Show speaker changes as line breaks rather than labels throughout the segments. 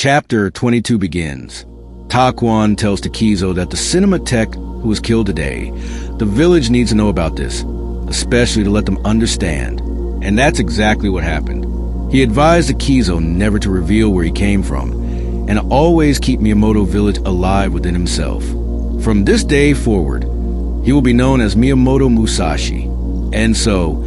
Chapter 22 begins. Takuan tells Takizo that the cinema tech who was killed today, the village needs to know about this, especially to let them understand. And that's exactly what happened. He advised Takizo never to reveal where he came from, and always keep Miyamoto village alive within himself. From this day forward, he will be known as Miyamoto Musashi. And so,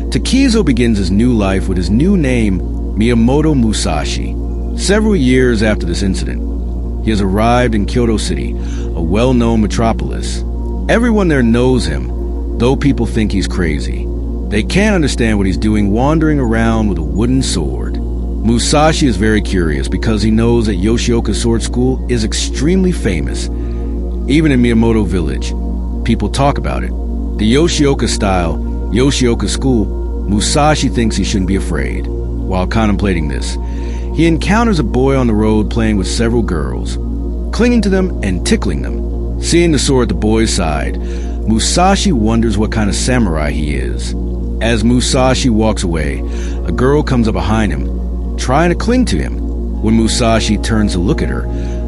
Takizo begins his new life with his new name, Miyamoto Musashi. Several years after this incident, he has arrived in Kyoto City, a well-known metropolis. Everyone there knows him, though people think he's crazy. They can't understand what he's doing wandering around with a wooden sword. Musashi is very curious because he knows that Yoshioka Sword School is extremely famous. Even in Miyamoto Village, people talk about it. The Yoshioka style, Yoshioka School, Musashi thinks he shouldn't be afraid. While contemplating this, he encounters a boy on the road playing with several girls, clinging to them and tickling them. Seeing the sword at the boy's side, Musashi wonders what kind of samurai he is. As Musashi walks away, a girl comes up behind him, trying to cling to him. When Musashi turns to look at her,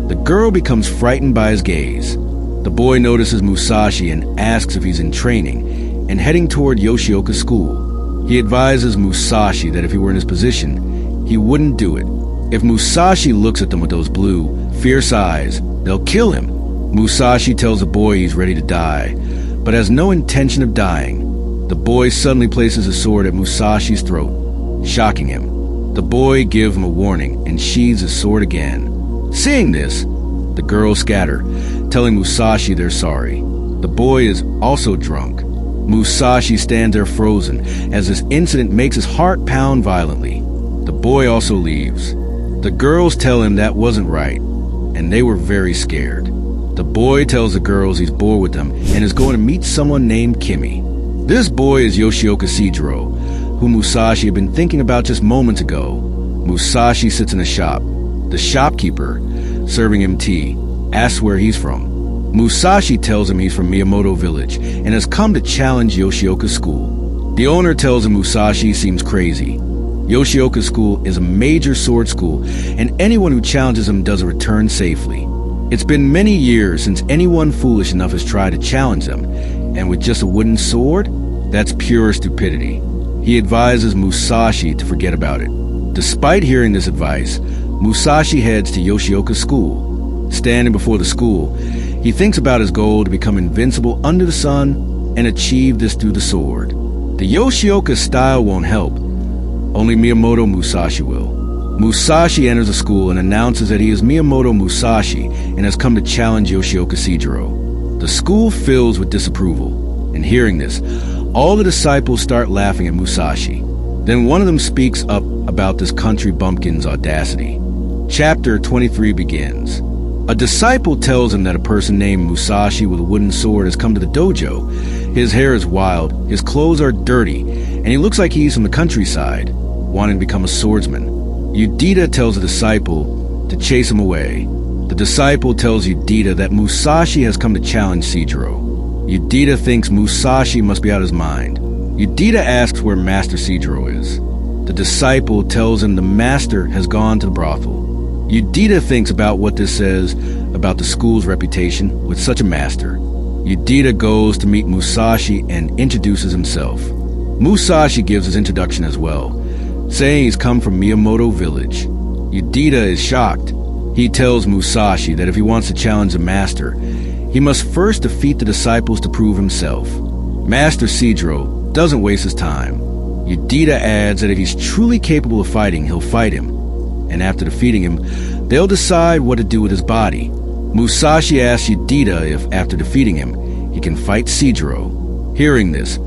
the girl becomes frightened by his gaze. The boy notices Musashi and asks if he's in training and heading toward Yoshioka School. He advises Musashi that if he were in his position, he wouldn't do it. If Musashi looks at them with those blue, fierce eyes, they'll kill him. Musashi tells the boy he's ready to die, but has no intention of dying. The boy suddenly places his sword at Musashi's throat, shocking him. The boy gives him a warning and sheathes his sword again. Seeing this, the girls scatter, telling Musashi they're sorry. The boy is also drunk. Musashi stands there frozen as this incident makes his heart pound violently. The boy also leaves. The girls tell him that wasn't right, and they were very scared. The boy tells the girls he's bored with them and is going to meet someone named Kimi. This boy is Yoshioka Sejiro, who Musashi had been thinking about just moments ago. Musashi sits in a shop. The shopkeeper, serving him tea, asks where he's from. Musashi tells him he's from Miyamoto Village and has come to challenge Yoshioka School. The owner tells him Musashi seems crazy. Yoshioka School is a major sword school, and anyone who challenges him does return safely. It's been many years since anyone foolish enough has tried to challenge them, and with just a wooden sword, that's pure stupidity. He advises Musashi to forget about it. Despite hearing this advice, Musashi heads to Yoshioka School. Standing before the school, he thinks about his goal to become invincible under the sun and achieve this through the sword. The Yoshioka style won't help. Only Miyamoto Musashi will. Musashi enters the school and announces that he is Miyamoto Musashi and has come to challenge Yoshioka Sejiro. The school fills with disapproval, and hearing this, all the disciples start laughing at Musashi. Then one of them speaks up about this country bumpkin's audacity. Chapter 23 begins. A disciple tells him that a person named Musashi with a wooden sword has come to the dojo. His hair is wild, his clothes are dirty, and he looks like he's from the countryside, wanting to become a swordsman. Yudita tells the disciple to chase him away. The disciple tells Yudita that Musashi has come to challenge Sejiro. Yudita thinks Musashi must be out of his mind. Yudita asks where Master Sejiro is. The disciple tells him the master has gone to the brothel. Yudita thinks about what this says about the school's reputation with such a master. Yudita goes to meet Musashi and introduces himself. Musashi gives his introduction as well, saying he's come from Miyamoto Village. Yudita is shocked. He tells Musashi that if he wants to challenge the master, he must first defeat the disciples to prove himself. Master Sejiro doesn't waste his time. Yudita adds that if he's truly capable of fighting, he'll fight him. And after defeating him, they'll decide what to do with his body. Musashi asks Yudita if, after defeating him, he can fight Sejiro. Hearing this,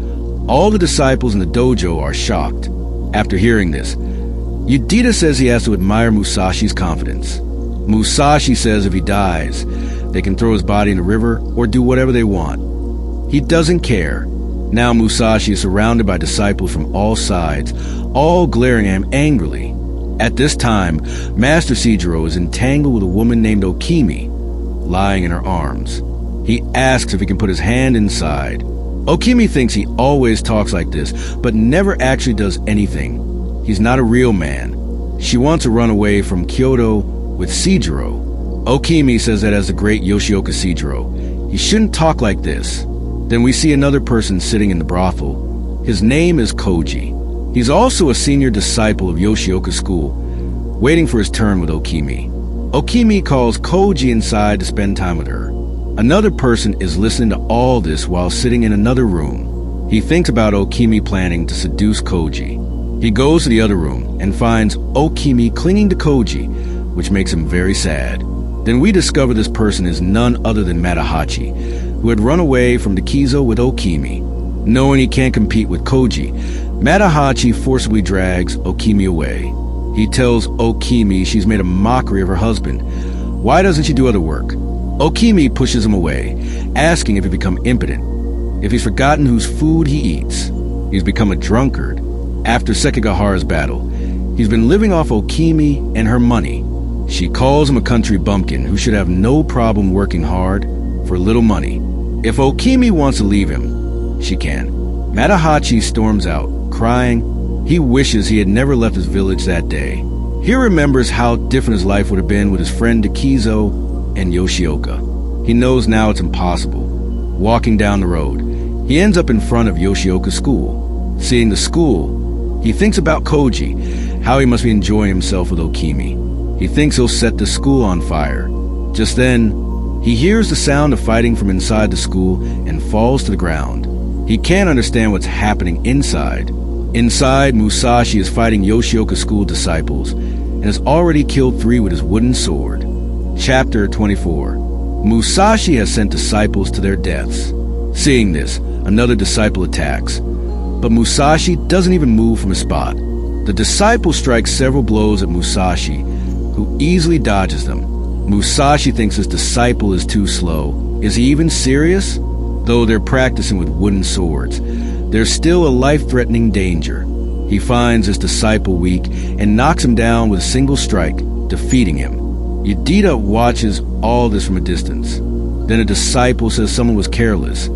all the disciples in the dojo are shocked. After hearing this, Yudita says he has to admire Musashi's confidence. Musashi says if he dies, they can throw his body in the river or do whatever they want. He doesn't care. Now Musashi is surrounded by disciples from all sides, all glaring at him angrily. At this time, Master Sejiro is entangled with a woman named Okimi, lying in her arms. He asks if he can put his hand inside. Okimi thinks he always talks like this, but never actually does anything. He's not a real man. She wants to run away from Kyoto with Seijiro. Okimi says that as the great Yoshioka Seijiro, he shouldn't talk like this. Then we see another person sitting in the brothel. His name is Koji. He's also a senior disciple of Yoshioka school, waiting for his turn with Okimi. Okimi calls Koji inside to spend time with her. Another person is listening to all this while sitting in another room. He thinks about Okimi planning to seduce Koji. He goes to the other room and finds Okimi clinging to Koji, which makes him very sad. Then we discover this person is none other than Matahachi, who had run away from Kizo with Okimi. Knowing he can't compete with Koji, Matahachi forcibly drags Okimi away. He tells Okimi she's made a mockery of her husband. Why doesn't she do other work? Okimi pushes him away, asking if he's become impotent, if he's forgotten whose food he eats. He's become a drunkard. After Sekigahara's battle, he's been living off Okimi and her money. She calls him a country bumpkin who should have no problem working hard for little money. If Okimi wants to leave him, she can. Matahachi storms out, crying. He wishes he had never left his village that day. He remembers how different his life would have been with his friend Kizo and Yoshioka. He knows now it's impossible. Walking down the road, he ends up in front of Yoshioka's school. Seeing the school, he thinks about Koji, how he must be enjoying himself with Okimi. He thinks he'll set the school on fire. Just then, he hears the sound of fighting from inside the school and falls to the ground. He can't understand what's happening inside. Inside, Musashi is fighting Yoshioka school disciples and has already killed 3 with his wooden sword. Chapter 24. Musashi has sent disciples to their deaths. Seeing this, another disciple attacks, but Musashi doesn't even move from his spot. The disciple strikes several blows at Musashi, who easily dodges them. Musashi thinks his disciple is too slow. Is he even serious? Though they're practicing with wooden swords, there's still a life-threatening danger. He finds his disciple weak and knocks him down with a single strike, defeating him. Yudita watches all this from a distance. Then a disciple says someone was careless.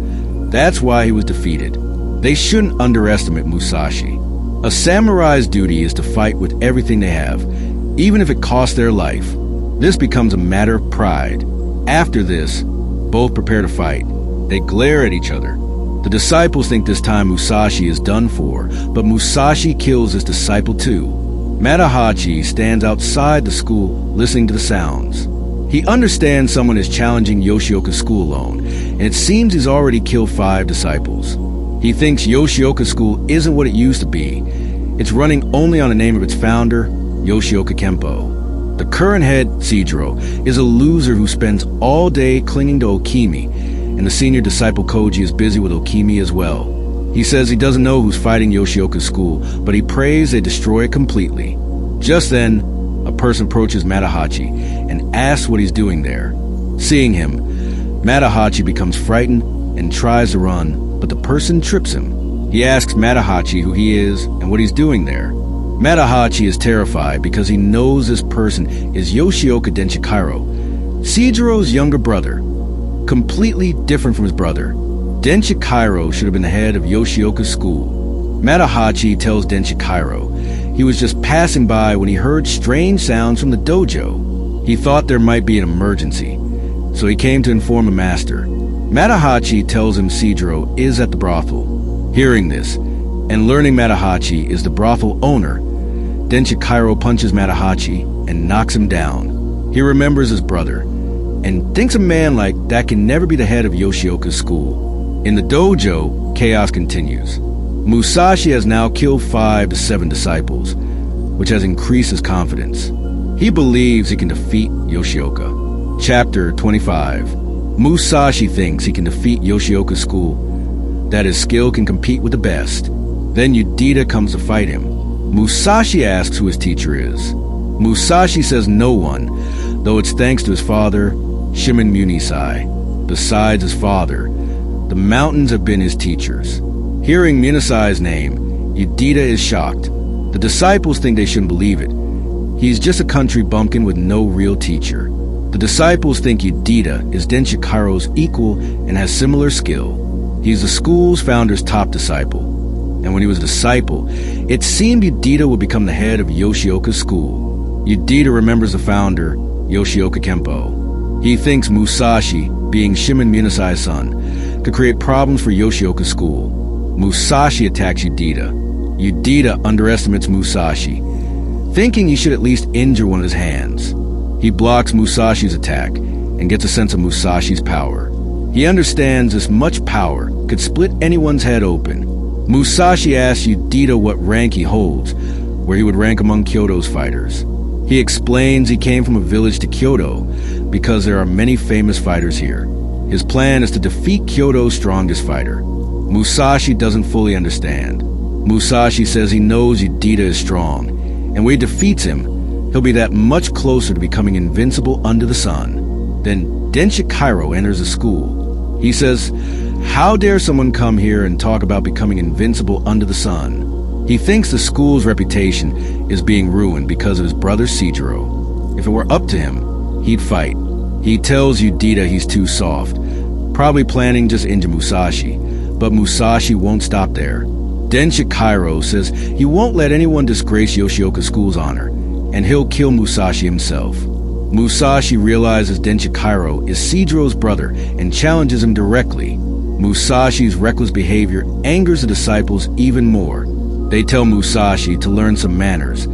That's why he was defeated. They shouldn't underestimate Musashi. A samurai's duty is to fight with everything they have, even if it costs their life. This becomes a matter of pride. After this, both prepare to fight. They glare at each other. The disciples think this time Musashi is done for, but Musashi kills his disciple too. Matahachi stands outside the school listening to the sounds. He understands someone is challenging Yoshioka's school alone, and it seems he's already killed 5 disciples. He thinks Yoshioka school isn't what it used to be. It's running only on the name of its founder, Yoshioka Kempo. The current head, Seijiro, is a loser who spends all day clinging to Okimi, and the senior disciple Koji is busy with Okimi as well. He says he doesn't know who's fighting Yoshioka's school, but he prays they destroy it completely. Just then, a person approaches Matahachi and asks what he's doing there. Seeing him, Matahachi becomes frightened and tries to run, but the person trips him. He asks Matahachi who he is and what he's doing there. Matahachi is terrified because he knows this person is Yoshioka Denshikiro, Seijiro's younger brother. Completely different from his brother, Denshikiro should have been the head of Yoshioka's school. Matahachi tells Denshikiro he was just passing by when he heard strange sounds from the dojo. He thought there might be an emergency, so he came to inform the master. Matahachi tells him Seijiro is at the brothel. Hearing this, and learning Matahachi is the brothel owner, Denshikiro punches Matahachi and knocks him down. He remembers his brother, and thinks a man like that can never be the head of Yoshioka's school. In the dojo, chaos continues. Musashi has now killed 5 to 7 disciples, which has increased his confidence. He believes he can defeat Yoshioka. Chapter 25. Musashi thinks he can defeat Yoshioka's school, that his skill can compete with the best. Then Yudita comes to fight him. Musashi asks who his teacher is. Musashi says no one, though it's thanks to his father, Shimon Munisai. Besides his father, the mountains have been his teachers. Hearing Munisai's name, Yudita is shocked. The disciples think they shouldn't believe it. He's just a country bumpkin with no real teacher. The disciples think Yudita is Denshikiro's equal and has similar skill. He's the school's founder's top disciple. And when he was a disciple, it seemed Yudita would become the head of Yoshioka's school. Yudita remembers the founder, Yoshioka Kempo. He thinks Musashi, being Shimon Munasai's son, could create problems for Yoshioka's school. Musashi attacks Yudita. Yudita underestimates Musashi, thinking he should at least injure one of his hands. He blocks Musashi's attack and gets a sense of Musashi's power. He understands this much power could split anyone's head open. Musashi asks Yudita what rank he holds, where he would rank among Kyoto's fighters. He explains he came from a village to Kyoto because there are many famous fighters here. His plan is to defeat Kyoto's strongest fighter. Musashi doesn't fully understand. Musashi says he knows Yudita is strong, and when he defeats him, he'll be that much closer to becoming invincible under the sun. Then Densha Kairo enters the school. He says, "How dare someone come here and talk about becoming invincible under the sun?" He thinks the school's reputation is being ruined because of his brother Seijiro. If it were up to him, he'd fight. He tells Yudita he's too soft, probably planning just injure Musashi, but Musashi won't stop there. Densha Kairo says he won't let anyone disgrace Yoshioka School's honor, and he'll kill Musashi himself. Musashi realizes Densha Kairo is Seijiro's brother and challenges him directly. Musashi's reckless behavior angers the disciples even more. They tell Musashi to learn some manners.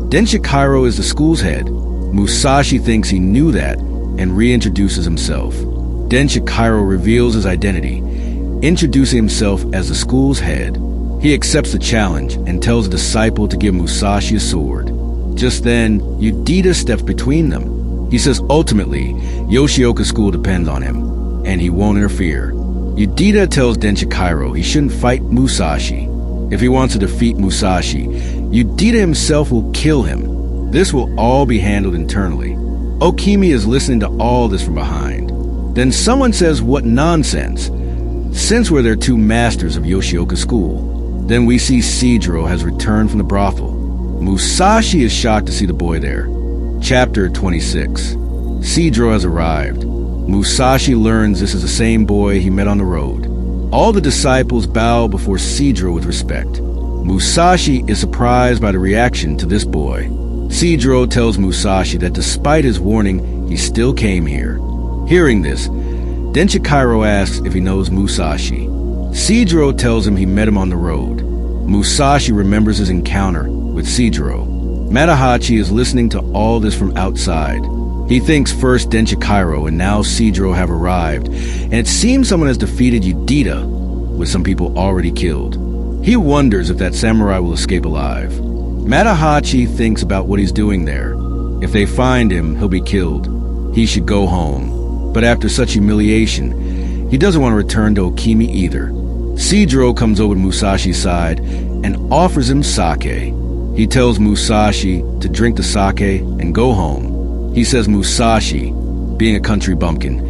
Densha Kairo is the school's head. Musashi thinks he knew that and reintroduces himself. Densha Kairo reveals his identity, introducing himself as the school's head. He accepts the challenge and tells a disciple to give Musashi a sword. Just then, Yudita steps between them. He says ultimately, Yoshioka School depends on him, and he won't interfere. Yudita tells Densha Kairo he shouldn't fight Musashi. If he wants to defeat Musashi, Yudita himself will kill him. This will all be handled internally. Okimi is listening to all this from behind. Then someone says, "What nonsense," since we're their two masters of Yoshioka School. Then we see Seijiro has returned from the brothel. Musashi is shocked to see the boy there. Chapter 26. Seijiro has arrived. Musashi learns this is the same boy he met on the road. All the disciples bow before Seijiro with respect. Musashi is surprised by the reaction to this boy. Seijiro tells Musashi that despite his warning, he still came here. Hearing this, Densha Kairo asks if he knows Musashi. Seijiro tells him he met him on the road. Musashi remembers his encounter with Seijiro. Matahachi is listening to all this from outside. He thinks first Densha Kairo and now Seijiro have arrived, and it seems someone has defeated Yudita, with some people already killed. He wonders if that samurai will escape alive. Matahachi thinks about what he's doing there. If they find him, he'll be killed. He should go home. But after such humiliation, he doesn't want to return to Okimi either. Seijiro comes over to Musashi's side and offers him sake. He tells Musashi to drink the sake and go home. He says Musashi, being a country bumpkin,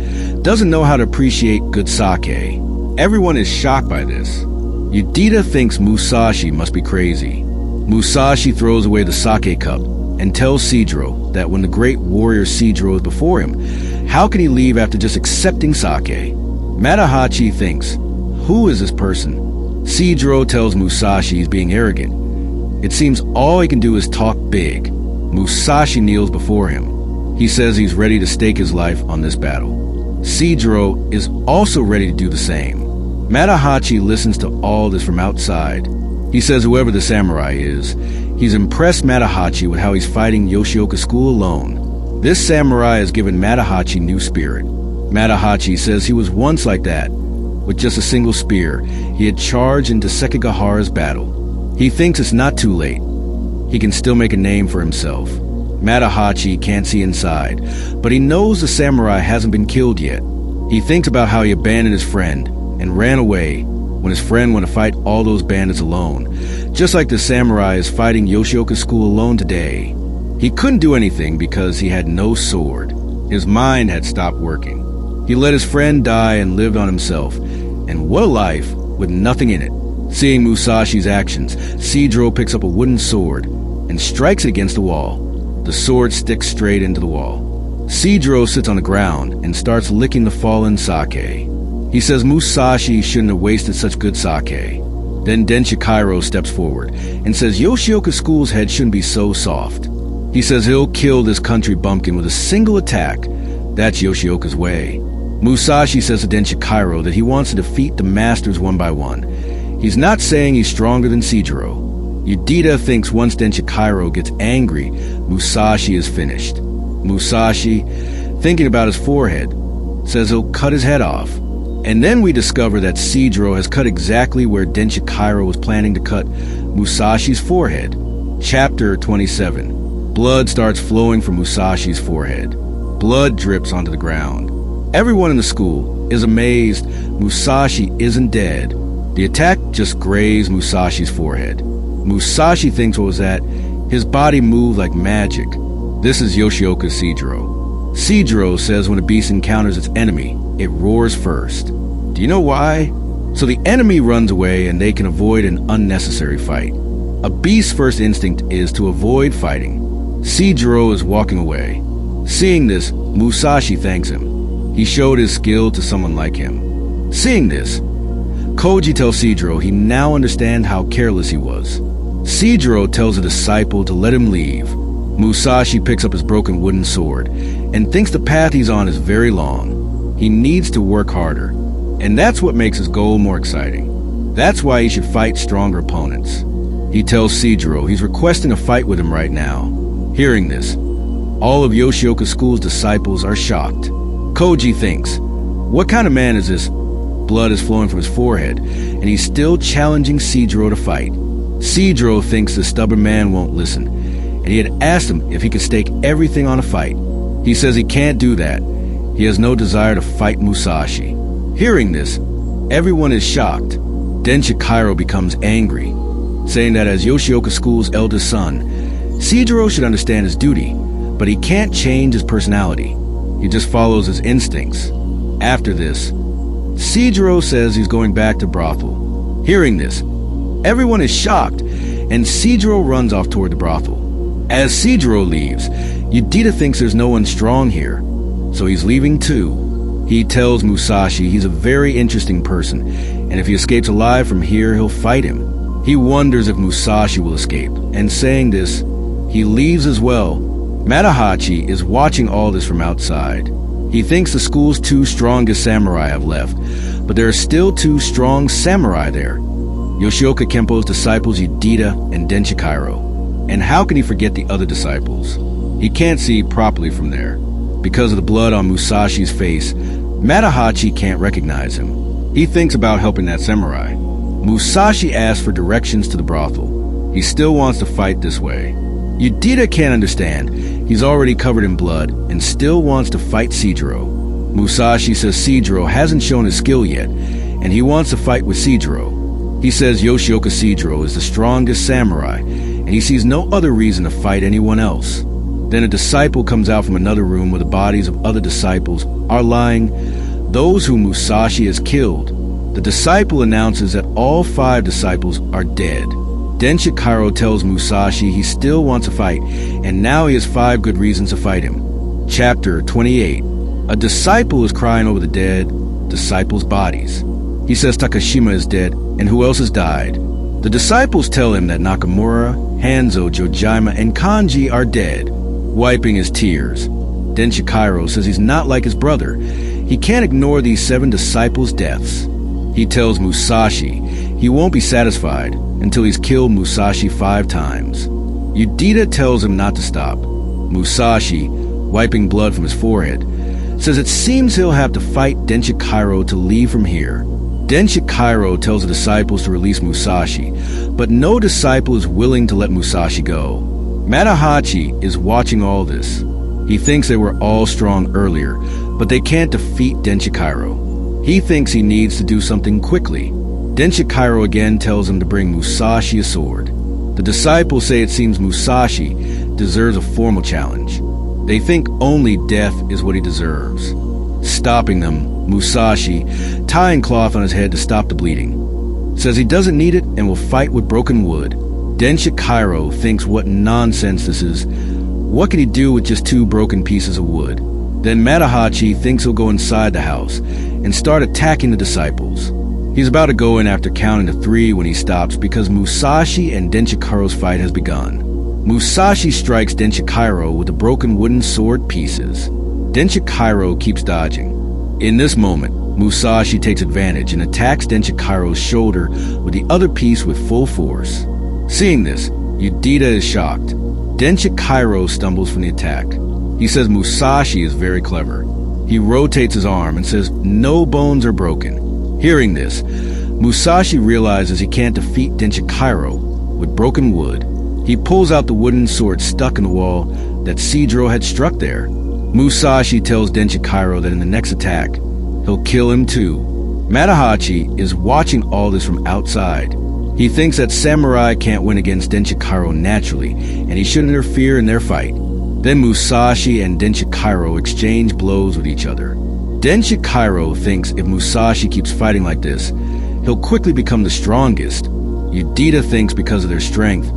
doesn't know how to appreciate good sake. Everyone is shocked by this. Yudita thinks Musashi must be crazy. Musashi throws away the sake cup and tells Seijiro that when the great warrior Seijiro is before him, how can he leave after just accepting sake? Matahachi thinks, who is this person? Seijiro tells Musashi he's being arrogant. It seems all he can do is talk big. Musashi kneels before him. He says he's ready to stake his life on this battle. Seijiro is also ready to do the same. Matahachi listens to all this from outside. He says whoever the samurai is, he's impressed Matahachi with how he's fighting Yoshioka School alone. This samurai has given Matahachi new spirit. Matahachi says he was once like that. With just a single spear, he had charged into Sekigahara's battle. He thinks it's not too late. He can still make a name for himself. Matahachi can't see inside, but he knows the samurai hasn't been killed yet. He thinks about how he abandoned his friend and ran away when his friend went to fight all those bandits alone, just like the samurai is fighting Yoshioka School alone today. He couldn't do anything because he had no sword. His mind had stopped working. He let his friend die and lived on himself, and what a life with nothing in it. Seeing Musashi's actions, Seijiro picks up a wooden sword and strikes it against the wall. The sword sticks straight into the wall. Seijiro sits on the ground and starts licking the fallen sake. He says Musashi shouldn't have wasted such good sake. Then Densha Kairo steps forward and says Yoshioka School's head shouldn't be so soft. He says he'll kill this country bumpkin with a single attack. That's Yoshioka's way. Musashi says to Denshikairo that he wants to defeat the masters one by one. He's not saying he's stronger than Seijiro. Yudita thinks once Denshikairo gets angry, Musashi is finished. Musashi, thinking about his forehead, says he'll cut his head off. And then we discover that Seijiro has cut exactly where Denshikairo was planning to cut Musashi's forehead. Chapter 27. Blood starts flowing from Musashi's forehead. Blood drips onto the ground. Everyone in the school is amazed Musashi isn't dead. The attack just grazed Musashi's forehead. Musashi thinks what was that? His body moved like magic. This is Yoshioka's Seijiro. Seijiro says when a beast encounters its enemy, it roars first. Do you know why? So the enemy runs away and they can avoid an unnecessary fight. A beast's first instinct is to avoid fighting. Seijiro is walking away. Seeing this, Musashi thanks him. He showed his skill to someone like him. Seeing this, Koji tells Seijiro he now understands how careless he was. Seijiro tells a disciple to let him leave. Musashi picks up his broken wooden sword and thinks the path he's on is very long. He needs to work harder, and that's what makes his goal more exciting. That's why he should fight stronger opponents. He tells Seijiro he's requesting a fight with him right now. Hearing this, all of Yoshioka School's disciples are shocked. Koji thinks, what kind of man is this? Blood is flowing from his forehead, and he's still challenging Seijiro to fight. Seijiro thinks the stubborn man won't listen, and he had asked him if he could stake everything on a fight. He says he can't do that. He has no desire to fight Musashi. Hearing this, everyone is shocked. Denshikairo becomes angry, saying that as Yoshioka School's eldest son, Seijiro should understand his duty, but he can't change his personality. He just follows his instincts. After this, Seijiro says he's going back to brothel. Hearing this, everyone is shocked, and Seijiro runs off toward the brothel. As Seijiro leaves, Yudita thinks there's no one strong here, so he's leaving too. He tells Musashi he's a very interesting person, and if he escapes alive from here, he'll fight him. He wonders if Musashi will escape, and saying this, he leaves as well. Matahachi is watching all this from outside. He thinks the school's two strongest samurai have left, but there are still two strong samurai there. Yoshioka Kempo's disciples Yudita and Denshikairo. And how can he forget the other disciples? He can't see properly from there. Because of the blood on Musashi's face, Matahachi can't recognize him. He thinks about helping that samurai. Musashi asks for directions to the brothel. He still wants to fight this way. Yudita can't understand. He's already covered in blood and still wants to fight Seijiro. Musashi says Seijiro hasn't shown his skill yet, and he wants to fight with Seijiro. He says Yoshioka Seijiro is the strongest samurai, and he sees no other reason to fight anyone else. Then a disciple comes out from another room where the bodies of other disciples are lying, those whom Musashi has killed. The disciple announces that all 5 disciples are dead. Denshikairo tells Musashi he still wants to fight, and now he has 5 good reasons to fight him. Chapter 28. A disciple is crying over the dead disciples' bodies. He says Takashima is dead, and who else has died? The disciples tell him that Nakamura, Hanzo, Jojima, and Kanji are dead, wiping his tears. Denshikairo says he's not like his brother. He can't ignore these 7 disciples' deaths. He tells Musashi he won't be satisfied until he's killed Musashi 5 times. Yudita tells him not to stop. Musashi, wiping blood from his forehead, says it seems he'll have to fight Denshikairo to leave from here. Denshikairo tells the disciples to release Musashi, but no disciple is willing to let Musashi go. Matahachi is watching all this. He thinks they were all strong earlier, but they can't defeat Denshikairo. He thinks he needs to do something quickly. Denshikairo again tells him to bring Musashi a sword. The disciples say it seems Musashi deserves a formal challenge. They think only death is what he deserves. Stopping them, Musashi, tying cloth on his head to stop the bleeding, says he doesn't need it and will fight with broken wood. Denshikairo thinks what nonsense this is. What can he do with just 2 broken pieces of wood? Then Matahachi thinks he'll go inside the house and start attacking the disciples. He's about to go in after counting to 3 when he stops because Musashi and Denshikairo's fight has begun. Musashi strikes Denshikairo with the broken wooden sword pieces. Denshikairo keeps dodging. In this moment, Musashi takes advantage and attacks Denshikairo's shoulder with the other piece with full force. Seeing this, Yudita is shocked. Denshikairo stumbles from the attack. He says Musashi is very clever. He rotates his arm and says no bones are broken. Hearing this, Musashi realizes he can't defeat Denshikairo with broken wood. He pulls out the wooden sword stuck in the wall that Sidro had struck there. Musashi tells Denshikairo that in the next attack, he'll kill him too. Matahachi is watching all this from outside. He thinks that samurai can't win against Denshikairo naturally, and he shouldn't interfere in their fight. Then Musashi and Denshikairo exchange blows with each other. Denshikairo thinks if Musashi keeps fighting like this, he'll quickly become the strongest. Yudita thinks because of their strength,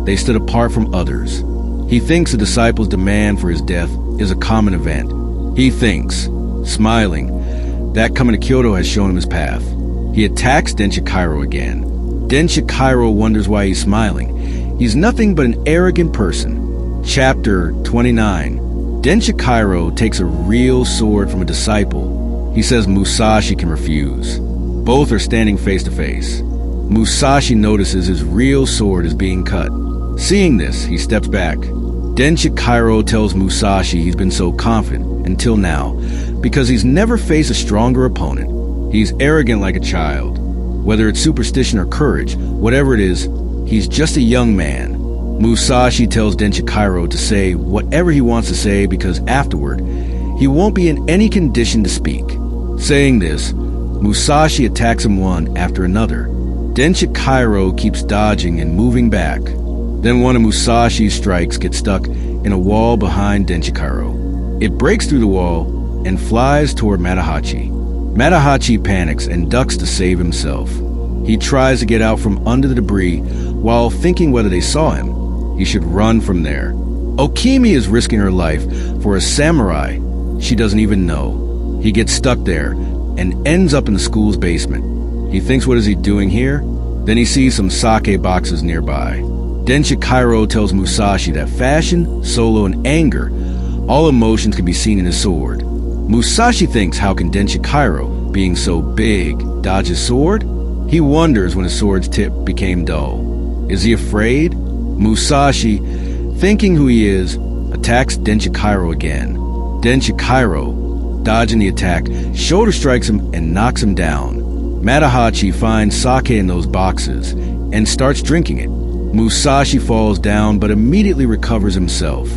they stood apart from others. He thinks the disciples' demand for his death is a common event. He thinks, smiling, that coming to Kyoto has shown him his path. He attacks Denshikairo again. Denshikairo wonders why he's smiling. He's nothing but an arrogant person. Chapter 29. Denshikairo takes a real sword from a disciple. He says Musashi can refuse. Both are standing face to face. Musashi notices his real sword is being cut. Seeing this, he steps back. Denshikairo tells Musashi he's been so confident until now because he's never faced a stronger opponent. He's arrogant like a child. Whether it's superstition or courage, whatever it is, he's just a young man. Musashi tells Denshikairo to say whatever he wants to say because afterward, he won't be in any condition to speak. Saying this, Musashi attacks him one after another. Denshikairo keeps dodging and moving back. Then one of Musashi's strikes gets stuck in a wall behind Denshikairo. It breaks through the wall and flies toward Matahachi. Matahachi panics and ducks to save himself. He tries to get out from under the debris while thinking whether they saw him. He should run from there. Okimi is risking her life for a samurai she doesn't even know. He gets stuck there and ends up in the school's basement. He thinks, what is he doing here? Then he sees some sake boxes nearby. Denshikairo tells Musashi that fashion, solo, and anger, all emotions can be seen in his sword. Musashi thinks, how can Denshikairo, being so big, dodge his sword? He wonders when his sword's tip became dull. Is he afraid? Musashi, thinking who he is, attacks Denshikairo again. Denshikairo, dodging the attack, shoulder strikes him and knocks him down. Matahachi finds sake in those boxes and starts drinking it. Musashi falls down but immediately recovers himself.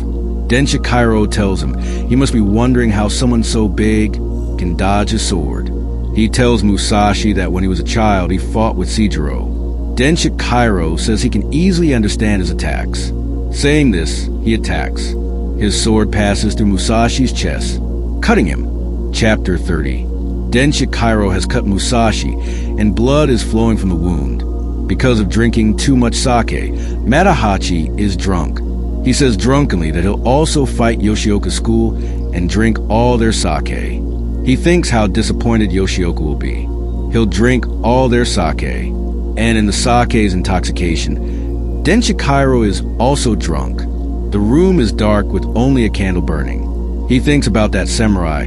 Denshikairo tells him he must be wondering how someone so big can dodge a sword. He tells Musashi that when he was a child he fought with Sidro. Denshikairo says he can easily understand his attacks. Saying this, he attacks. His sword passes through Musashi's chest, cutting him. Chapter 30. Denshikairo has cut Musashi and blood is flowing from the wound. Because of drinking too much sake, Matahachi is drunk. He says drunkenly that he'll also fight Yoshioka's school and drink all their sake. He thinks how disappointed Yoshioka will be. He'll drink all their sake. And in the sake's intoxication, Denshikairo is also drunk. The room is dark with only a candle burning. He thinks about that samurai.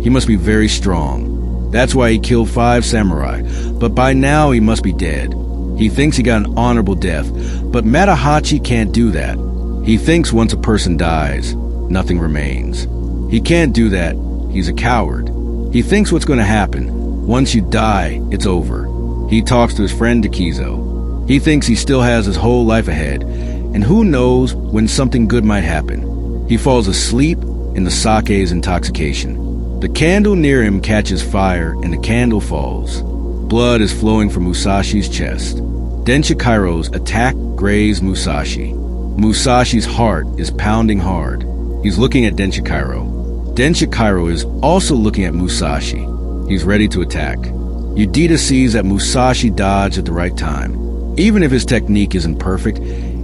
He must be very strong. That's why he killed 5 samurai, but by now he must be dead. He thinks he got an honorable death, but Matahachi can't do that. He thinks once a person dies, nothing remains. He can't do that. He's a coward. He thinks what's going to happen. Once you die, it's over. He talks to his friend Takizo. He thinks he still has his whole life ahead, and who knows when something good might happen. He falls asleep in the sake's intoxication. The candle near him catches fire and the candle falls. Blood is flowing from Musashi's chest. Denshikairo's attack grazed Musashi. Musashi's heart is pounding hard. He's looking at Denshikairo. Denshikairo is also looking at Musashi. He's ready to attack. Yudita sees that Musashi dodged at the right time. Even if his technique isn't perfect,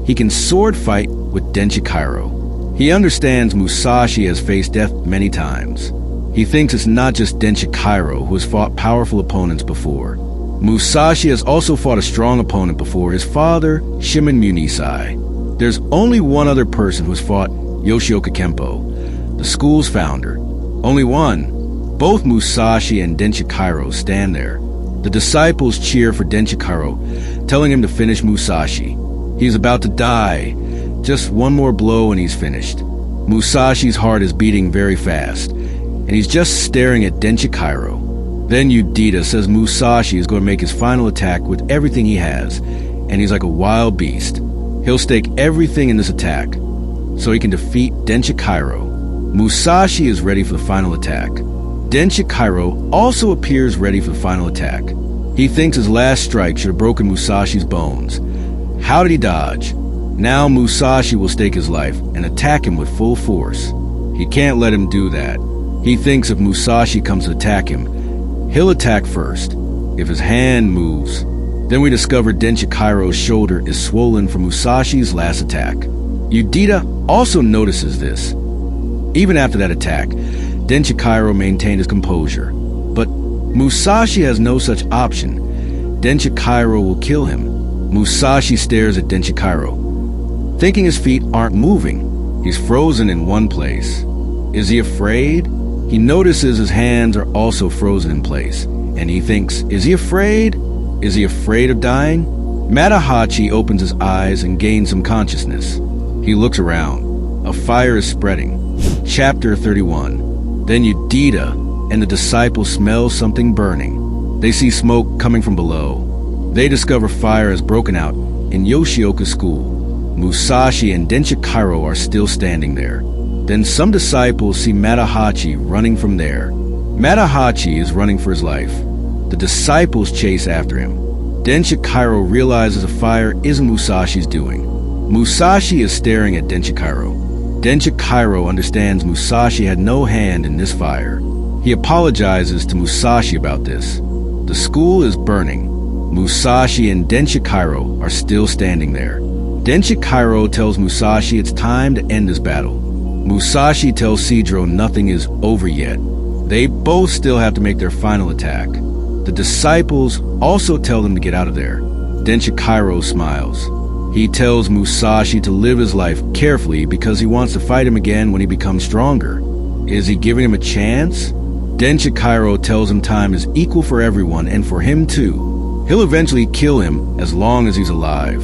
he can sword fight with Denshikairo. He understands Musashi has faced death many times. He thinks it's not just Denshikairo who has fought powerful opponents before. Musashi has also fought a strong opponent before, his father, Shimon Munisai. There's only one other person who has fought Yoshioka Kempo, the school's founder. Only one. Both Musashi and Denshikaro stand there. The disciples cheer for Denshikaro, telling him to finish Musashi. He's about to die. Just one more blow and he's finished. Musashi's heart is beating very fast, and he's just staring at Denshikaro. Then Yudita says Musashi is going to make his final attack with everything he has, and he's like a wild beast. He'll stake everything in this attack, so he can defeat Denshikaro. Musashi is ready for the final attack. Denshikaro also appears ready for the final attack. He thinks his last strike should have broken Musashi's bones. How did he dodge? Now Musashi will stake his life and attack him with full force. He can't let him do that. He thinks if Musashi comes to attack him, he'll attack first. If his hand moves, then we discover Denshikaro's shoulder is swollen from Musashi's last attack. Yudita also notices this. Even after that attack, Denshikaro maintained his composure. But Musashi has no such option. Denshikaro will kill him. Musashi stares at Denshikaro, thinking his feet aren't moving. He's frozen in one place. Is he afraid? He notices his hands are also frozen in place, and he thinks, is he afraid? Is he afraid of dying? Matahachi opens his eyes and gains some consciousness. He looks around. A fire is spreading. Chapter 31. Then Yudita and the disciples smell something burning. They see smoke coming from below. They discover fire has broken out in Yoshioka's school. Musashi and Denshikaro are still standing there. Then some disciples see Matahachi running from there. Matahachi is running for his life. The disciples chase after him. Denshikaro realizes a fire isn't Musashi's doing. Musashi is staring at Denshikaro. Denshikaro understands Musashi had no hand in this fire. He apologizes to Musashi about this. The school is burning. Musashi and Denshikaro are still standing there. Denshikaro tells Musashi it's time to end this battle. Musashi tells Sidro nothing is over yet. They both still have to make their final attack. The disciples also tell them to get out of there. Denshikaro smiles. He tells Musashi to live his life carefully because he wants to fight him again when he becomes stronger. Is he giving him a chance? Denshikaro tells him time is equal for everyone and for him too. He'll eventually kill him as long as he's alive.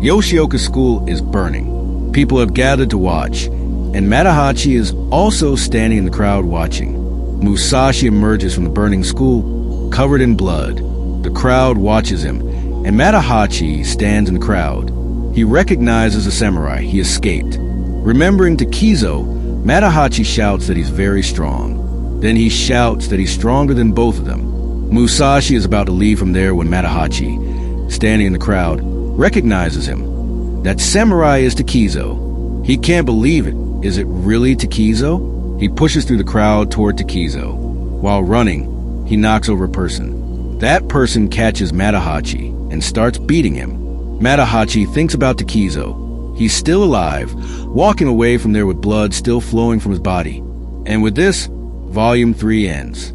Yoshioka's school is burning. People have gathered to watch, and Matahachi is also standing in the crowd watching. Musashi emerges from the burning school, covered in blood. The crowd watches him, and Matahachi stands in the crowd. He recognizes a samurai he escaped. Remembering Takizo, Matahachi shouts that he's very strong. Then he shouts that he's stronger than both of them. Musashi is about to leave from there when Matahachi, standing in the crowd, recognizes him. That samurai is Takizo. He can't believe it. Is it really Takizo? He pushes through the crowd toward Takizo. While running, he knocks over a person. That person catches Matahachi and starts beating him. Matahachi thinks about Takizo. He's still alive, walking away from there with blood still flowing from his body. And with this, Volume 3 ends.